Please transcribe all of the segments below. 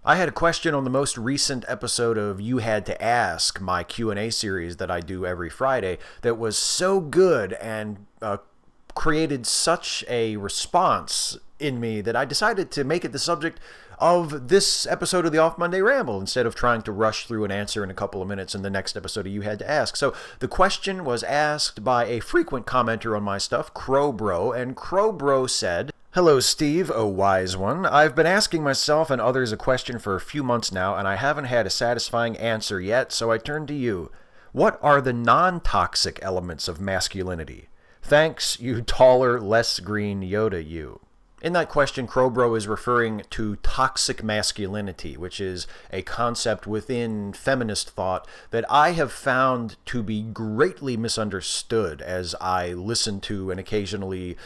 I had a question on the most recent episode of You Had to Ask, my Q&A series that I do every Friday, that was so good and created such a response in me that I decided to make it the subject of this episode of the Off Monday Ramble instead of trying to rush through an answer in a couple of minutes in the next episode of You Had to Ask. So the question was asked by a frequent commenter on my stuff, Crowbro, and Crowbro said, "Hello, Steve, oh wise one. I've been asking myself and others a question for a few months now, and I haven't had a satisfying answer yet, so I turn to you. What are the non-toxic elements of masculinity? Thanks, you taller, less green Yoda, you." In that question, Crowbro is referring to toxic masculinity, which is a concept within feminist thought that I have found to be greatly misunderstood as I listen to and occasionally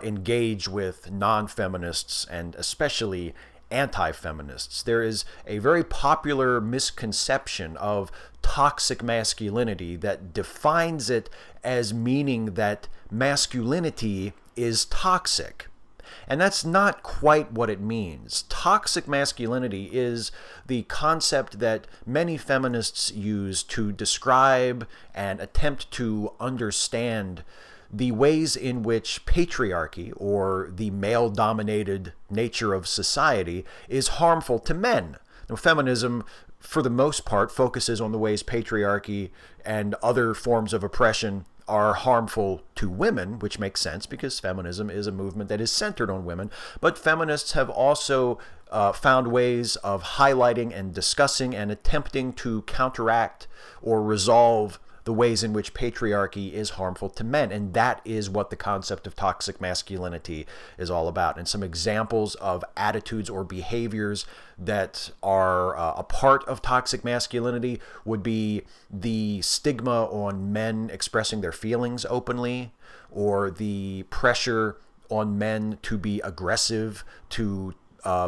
engage with non-feminists and especially anti-feminists. There is a very popular misconception of toxic masculinity that defines it as meaning that masculinity is toxic. And that's not quite what it means. Toxic masculinity is the concept that many feminists use to describe and attempt to understand the ways in which patriarchy, or the male-dominated nature of society, is harmful to men. Now, feminism, for the most part, focuses on the ways patriarchy and other forms of oppression are harmful to women, which makes sense because feminism is a movement that is centered on women. But feminists have also found ways of highlighting and discussing and attempting to counteract or resolve the ways in which patriarchy is harmful to men. And that is what the concept of toxic masculinity is all about. And some examples of attitudes or behaviors that are a part of toxic masculinity would be the stigma on men expressing their feelings openly, or the pressure on men to be aggressive, to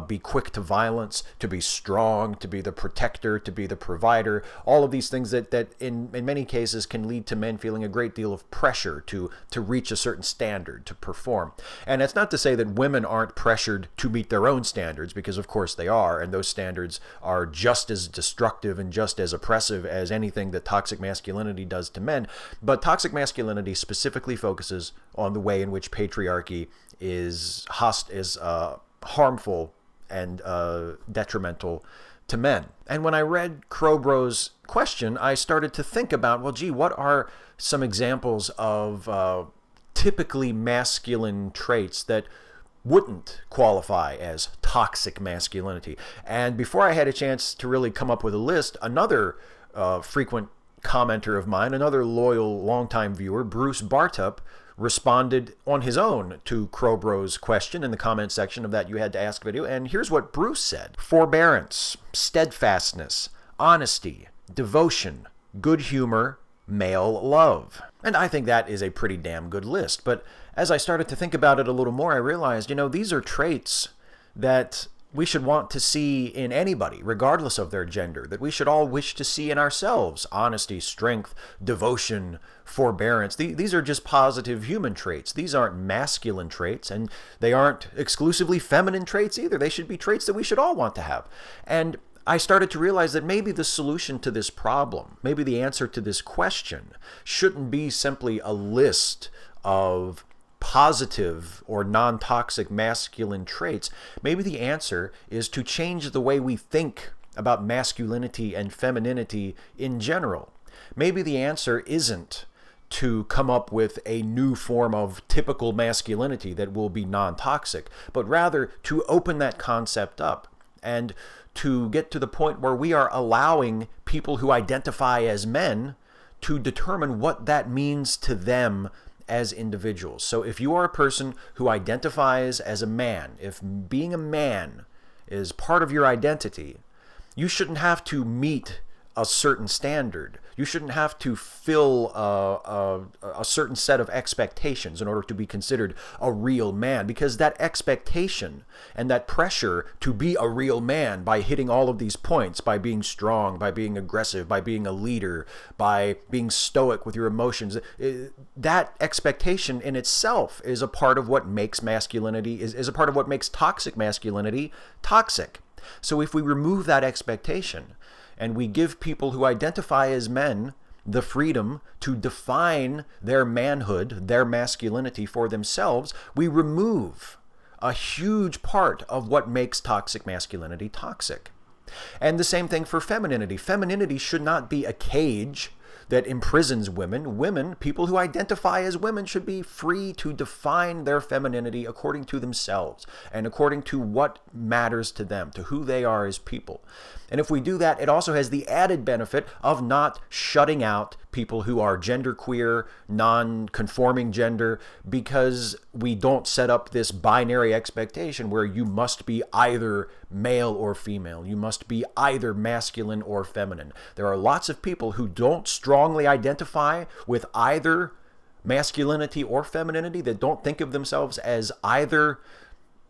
be quick to violence, to be strong, to be the protector, to be the provider. All of these things that in many cases can lead to men feeling a great deal of pressure to reach a certain standard, to perform. And that's not to say that women aren't pressured to meet their own standards, because of course they are, and those standards are just as destructive and just as oppressive as anything that toxic masculinity does to men. But toxic masculinity specifically focuses on the way in which patriarchy is harmful and detrimental to men. And when I read Crowbro's question, I started to think about, well, gee, what are some examples of typically masculine traits that wouldn't qualify as toxic masculinity? And before I had a chance to really come up with a list, another frequent commenter of mine, another loyal longtime viewer, Bruce Bartup, responded on his own to Crowbro's question in the comment section of that You Had to Ask video. And here's what Bruce said: forbearance, steadfastness, honesty, devotion, good humor, male love. And I think that is a pretty damn good list. But as I started to think about it a little more, I realized, these are traits that we should want to see in anybody, regardless of their gender, that we should all wish to see in ourselves. Honesty, strength, devotion, forbearance. These are just positive human traits. These aren't masculine traits, and they aren't exclusively feminine traits either. They should be traits that we should all want to have. And I started to realize that maybe the solution to this problem, maybe the answer to this question, shouldn't be simply a list of positive or non-toxic masculine traits. Maybe the answer is to change the way we think about masculinity and femininity in general. Maybe the answer isn't to come up with a new form of typical masculinity that will be non-toxic, but rather to open that concept up and to get to the point where we are allowing people who identify as men to determine what that means to them as individuals. So if you are a person who identifies as a man, if being a man is part of your identity, you shouldn't have to meet a certain standard. You shouldn't have to fill a certain set of expectations in order to be considered a real man, because that expectation and that pressure to be a real man by hitting all of these points, by being strong, by being aggressive, by being a leader, by being stoic with your emotions, that expectation in itself is a part of what makes masculinity, is a part of what makes toxic masculinity toxic. So if we remove that expectation and we give people who identify as men the freedom to define their manhood, their masculinity for themselves, we remove a huge part of what makes toxic masculinity toxic. And the same thing for femininity. Femininity should not be a cage that imprisons women. Women, people who identify as women, should be free to define their femininity according to themselves and according to what matters to them, to who they are as people. And if we do that, it also has the added benefit of not shutting out people who are genderqueer, non-conforming gender, because we don't set up this binary expectation where you must be either male or female. You must be either masculine or feminine. There are lots of people who don't strongly identify with either masculinity or femininity, that don't think of themselves as either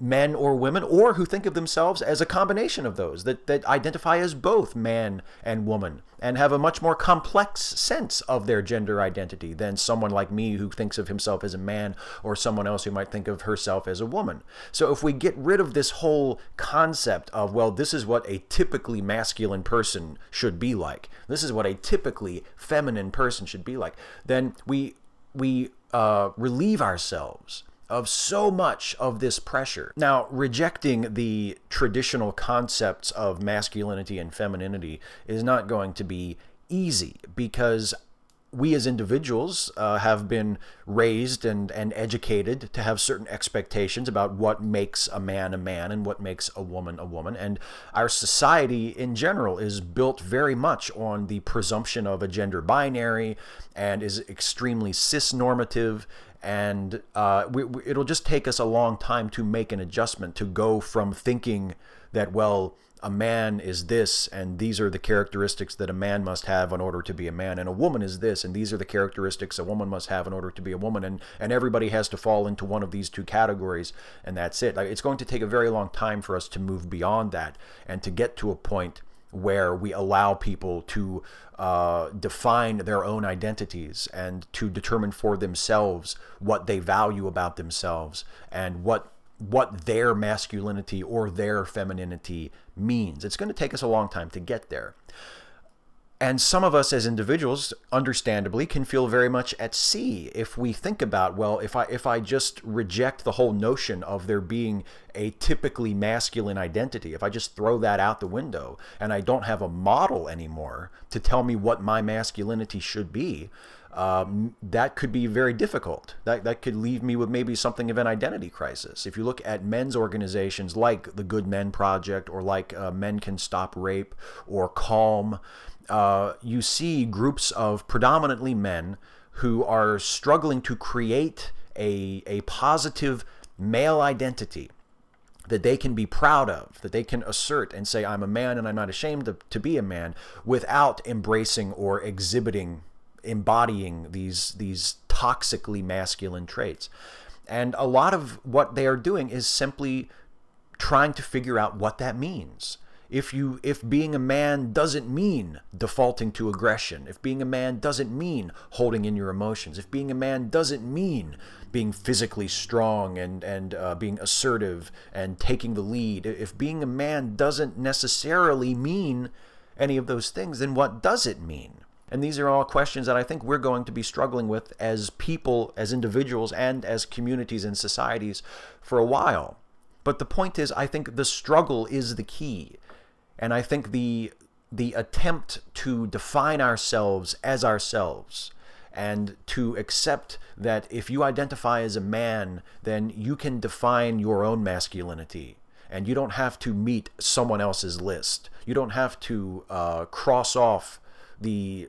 men or women, or who think of themselves as a combination of those, that identify as both man and woman, and have a much more complex sense of their gender identity than someone like me who thinks of himself as a man, or someone else who might think of herself as a woman. So if we get rid of this whole concept of, well, this is what a typically masculine person should be like, this is what a typically feminine person should be like, then we relieve ourselves of so much of this pressure. Now, rejecting the traditional concepts of masculinity and femininity is not going to be easy, because we as individuals have been raised and educated to have certain expectations about what makes a man and what makes a woman. And our society in general is built very much on the presumption of a gender binary and is extremely cis-normative. And it'll just take us a long time to make an adjustment, to go from thinking that, well, a man is this, and these are the characteristics that a man must have in order to be a man, and a woman is this, and these are the characteristics a woman must have in order to be a woman, and everybody has to fall into one of these two categories, and that's it. It's going to take a very long time for us to move beyond that and to get to a point where we allow people to define their own identities and to determine for themselves what they value about themselves and what their masculinity or their femininity means. It's going to take us a long time to get there. And some of us as individuals, understandably, can feel very much at sea if we think about, well, if I just reject the whole notion of there being a typically masculine identity, if I just throw that out the window and I don't have a model anymore to tell me what my masculinity should be, that could be very difficult. That could leave me with maybe something of an identity crisis. If you look at men's organizations like the Good Men Project, or like Men Can Stop Rape, or Calm, you see groups of predominantly men who are struggling to create a positive male identity that they can be proud of, that they can assert and say, I'm a man and I'm not ashamed to be a man, without embracing or embodying these toxically masculine traits. And a lot of what they are doing is simply trying to figure out what that means. If being a man doesn't mean defaulting to aggression, if being a man doesn't mean holding in your emotions, if being a man doesn't mean being physically strong and being assertive and taking the lead, if being a man doesn't necessarily mean any of those things, then what does it mean? And these are all questions that I think we're going to be struggling with as people, as individuals, and as communities and societies for a while. But the point is, I think the struggle is the key. And I think the attempt to define ourselves as ourselves and to accept that if you identify as a man, then you can define your own masculinity. And you don't have to meet someone else's list. You don't have to cross off the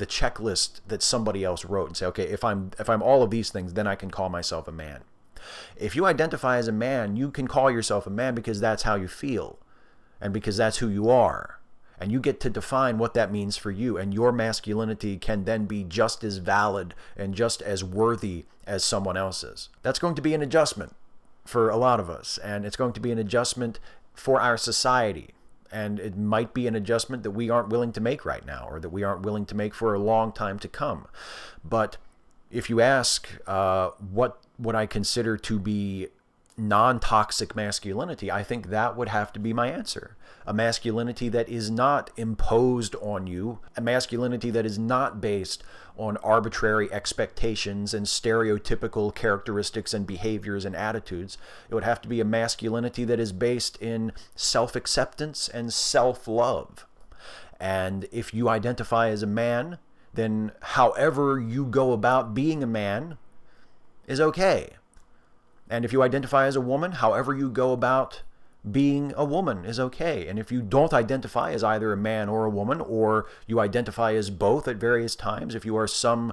checklist that somebody else wrote and say, okay, if I'm all of these things, then I can call myself a man. If you identify as a man, you can call yourself a man because that's how you feel. And because that's who you are. And you get to define what that means for you. And your masculinity can then be just as valid and just as worthy as someone else's. That's going to be an adjustment for a lot of us. And it's going to be an adjustment for our society. And it might be an adjustment that we aren't willing to make right now, or that we aren't willing to make for a long time to come. But if you ask what would I consider to be non-toxic masculinity, I think that would have to be my answer. A masculinity that is not imposed on you, a masculinity that is not based on arbitrary expectations and stereotypical characteristics and behaviors and attitudes. It would have to be a masculinity that is based in self-acceptance and self-love. And if you identify as a man, then however you go about being a man is okay. And if you identify as a woman, however you go about being a woman is okay. And if you don't identify as either a man or a woman, or you identify as both at various times, if you are some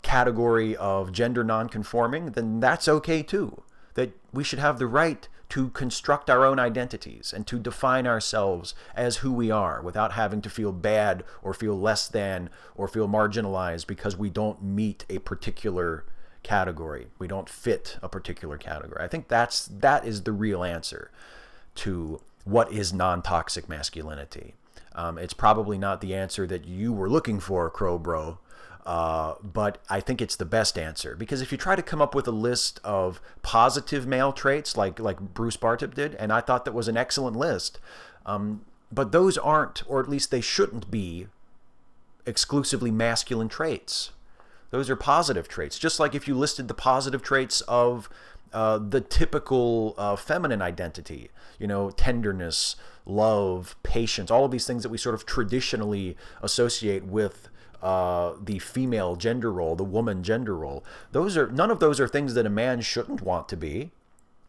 category of gender nonconforming, then that's okay too. That we should have the right to construct our own identities and to define ourselves as who we are without having to feel bad or feel less than or feel marginalized because we don't meet a particular category. We don't fit a particular category. I think that is the real answer to what is non-toxic masculinity. It's probably not the answer that you were looking for, Crow Bro, but I think it's the best answer, because if you try to come up with a list of positive male traits like Bruce Bartup did, and I thought that was an excellent list, but those aren't, or at least they shouldn't be, exclusively masculine traits. Those are positive traits. Just like if you listed the positive traits of the typical feminine identity, you know, tenderness, love, patience, all of these things that we sort of traditionally associate with the female gender role, the woman gender role. None of those are things that a man shouldn't want to be.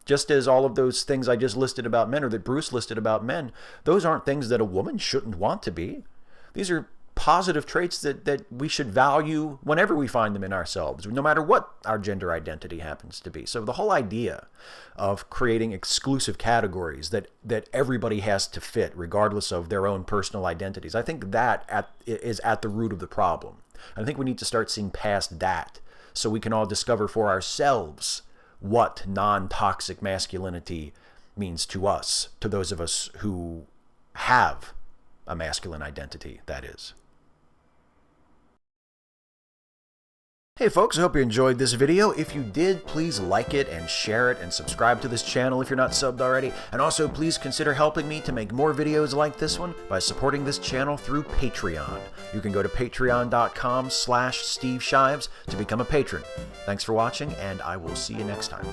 Just as all of those things I just listed about men, or that Bruce listed about men, those aren't things that a woman shouldn't want to be. These are positive traits that we should value whenever we find them in ourselves, no matter what our gender identity happens to be. So the whole idea of creating exclusive categories that everybody has to fit regardless of their own personal identities, I think that is at the root of the problem. I think we need to start seeing past that so we can all discover for ourselves what non-toxic masculinity means to us, to those of us who have a masculine identity, that is. Hey folks, I hope you enjoyed this video. If you did, please like it and share it and subscribe to this channel if you're not subbed already. And also please consider helping me to make more videos like this one by supporting this channel through Patreon. You can go to patreon.com/Steve Shives to become a patron. Thanks for watching, and I will see you next time.